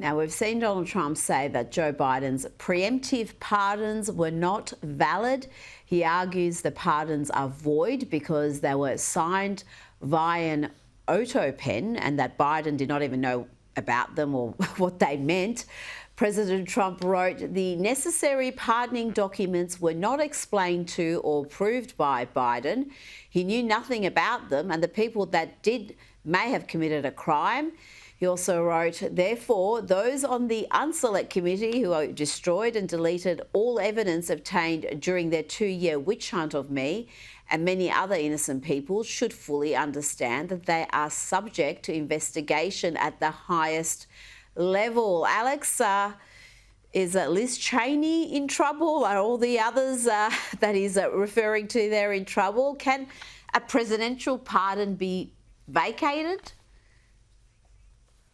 Now, we've seen Donald Trump say that Joe Biden's preemptive pardons were not valid. He argues the pardons are void because they were signed via an auto pen and that Biden did not even know about them or what they meant. President Trump wrote the necessary pardoning documents were not explained to or approved by Biden. He knew nothing about them, and the people that did may have committed a crime. He also wrote, therefore, those on the Unselect committee who destroyed and deleted all evidence obtained during their 2-year witch hunt of me and many other innocent people should fully understand that they are subject to investigation at the highest level. Alex, is Liz Cheney in trouble? Are all the others that he's referring to there in trouble? Can a presidential pardon be vacated?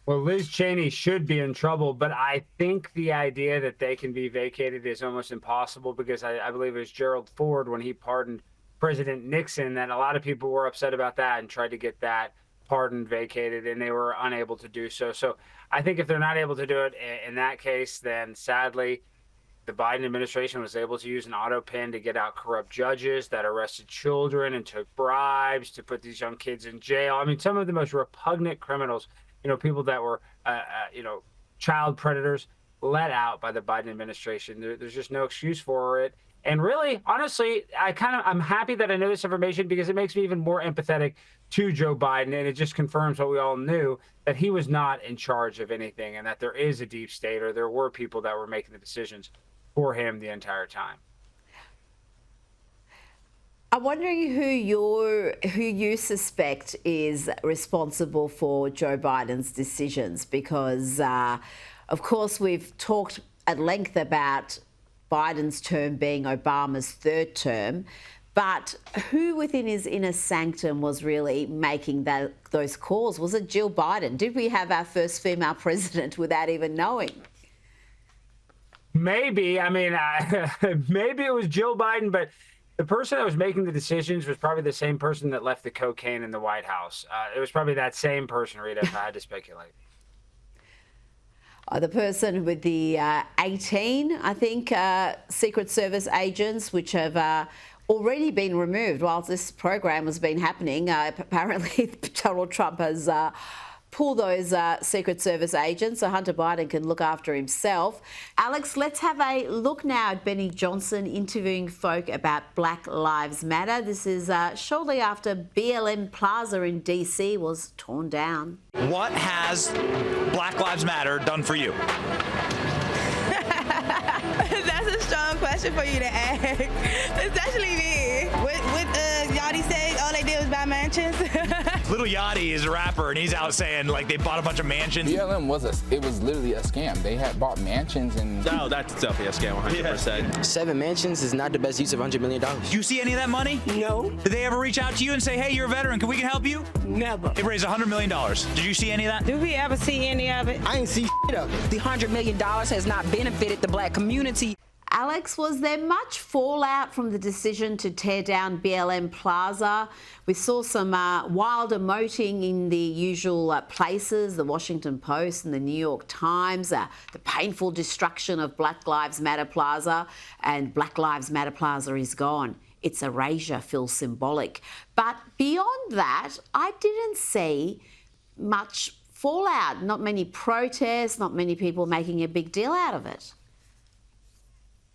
Well, Liz Cheney should be in trouble, but I think the idea that they can be vacated is almost impossible because I believe it was Gerald Ford when he pardoned President Nixon that a lot of people were upset about that and tried to get that pardon vacated, and they were unable to do so. So I think if they're not able to do it in that case, then sadly, the Biden administration was able to use an auto pen to get out corrupt judges that arrested children and took bribes to put these young kids in jail. I mean, some of the most repugnant criminals, people that were, child predators let out by the Biden administration. There's just no excuse for it. And really, honestly, I'm happy that I know this information because it makes me even more empathetic to Joe Biden. And it just confirms what we all knew, that he was not in charge of anything and that there is a deep state, or there were people that were making the decisions for him the entire time. I'm wondering who you suspect is responsible for Joe Biden's decisions, because, of course, we've talked at length about Biden's term being Obama's third term, but who within his inner sanctum was really making those calls? Was it Jill Biden? Did we have our first female president without even knowing? Maybe. I mean, maybe it was Jill Biden, but the person that was making the decisions was probably the same person that left the cocaine in the White House. It was probably that same person, Rita, if I had to speculate. The person with the 18, I think, Secret Service agents, which have already been removed whilst this program has been happening. Apparently, Donald Trump has pulled those Secret Service agents so Hunter Biden can look after himself. Alex, let's have a look now at Benny Johnson interviewing folk about Black Lives Matter. This is shortly after BLM Plaza in DC was torn down. What has Black Lives Matter done for you? That's a strong question for you to ask. Especially me. What Yachty say? All they did was buy mansions? Little Yachty is a rapper, and he's out saying, like, they bought a bunch of mansions. BLM was literally a scam. They had bought mansions and... No, that's definitely a scam, 100%. Yeah. 7 mansions is not the best use of $100 million. Do you see any of that money? No. Did they ever reach out to you and say, hey, you're a veteran, we can help you? Never. They raised $100 million. Did you see any of that? Do we ever see any of it? I ain't see shit of it. The $100 million has not benefited the black community. Alex, was there much fallout from the decision to tear down BLM Plaza? We saw some wild emoting in the usual places, the Washington Post and the New York Times, the painful destruction of Black Lives Matter Plaza, and Black Lives Matter Plaza is gone. Its erasure feels symbolic. But beyond that, I didn't see much fallout, not many protests, not many people making a big deal out of it.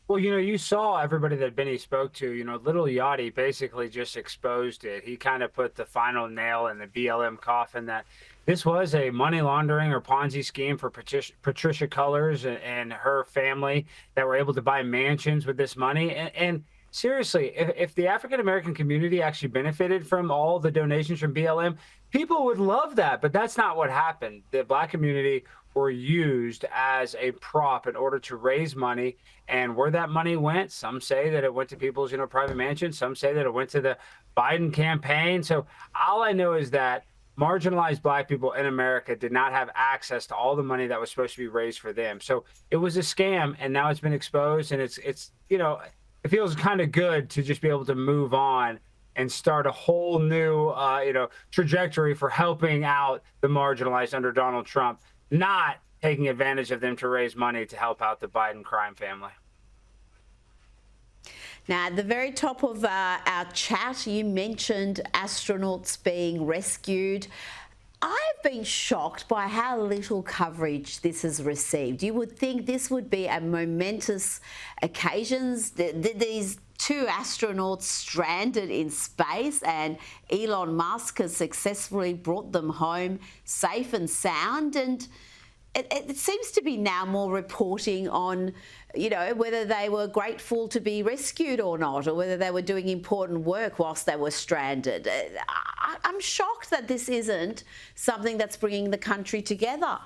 Well, you saw everybody that Benny spoke to, Little Yachty basically just exposed it. He kind of put the final nail in the BLM coffin that this was a money laundering or Ponzi scheme for Patricia Cullors and her family that were able to buy mansions with this money. And seriously, if the African-American community actually benefited from all the donations from BLM, people would love that. But that's not what happened. The Black community were used as a prop in order to raise money. And where that money went, some say that it went to people's, private mansions. Some say that it went to the Biden campaign. So all I know is that marginalized Black people in America did not have access to all the money that was supposed to be raised for them. So it was a scam, and now it's been exposed, and it's it feels kind of good to just be able to move on and start a whole new, trajectory for helping out the marginalized under Donald Trump, not taking advantage of them to raise money to help out the Biden crime family. Now, at the very top of our chat, you mentioned astronauts being rescued. I've been shocked by how little coverage this has received. You would think this would be a momentous occasion. These two astronauts stranded in space, and Elon Musk has successfully brought them home safe and sound. And it seems to be now more reporting on, you know, whether they were grateful to be rescued or not, or whether they were doing important work whilst they were stranded. I'm shocked that this isn't something that's bringing the country together.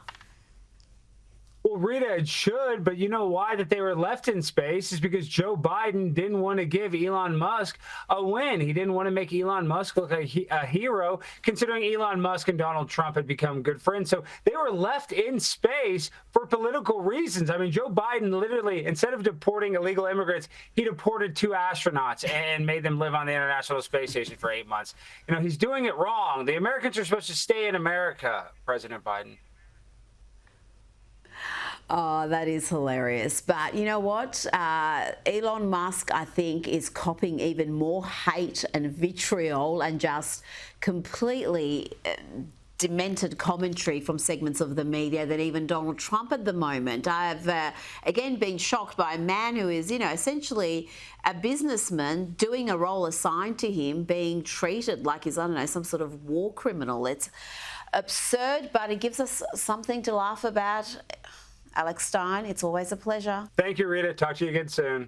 Well, Rita, it should, but you know why that they were left in space is because Joe Biden didn't want to give Elon Musk a win. He didn't want to make Elon Musk look like a hero, considering Elon Musk and Donald Trump had become good friends. So they were left in space for political reasons. I mean, Joe Biden literally, instead of deporting illegal immigrants, he deported 2 astronauts and made them live on the International Space Station for 8 months. You know, he's doing it wrong. The Americans are supposed to stay in America, President Biden. Oh, that is hilarious. But you know what? Elon Musk, I think, is copping even more hate and vitriol and just completely demented commentary from segments of the media than even Donald Trump at the moment. I've, again, been shocked by a man who is, you know, essentially a businessman doing a role assigned to him, being treated like he's, I don't know, some sort of war criminal. It's absurd, but it gives us something to laugh about. Alex Stein, it's always a pleasure. Thank you, Rita. Talk to you again soon.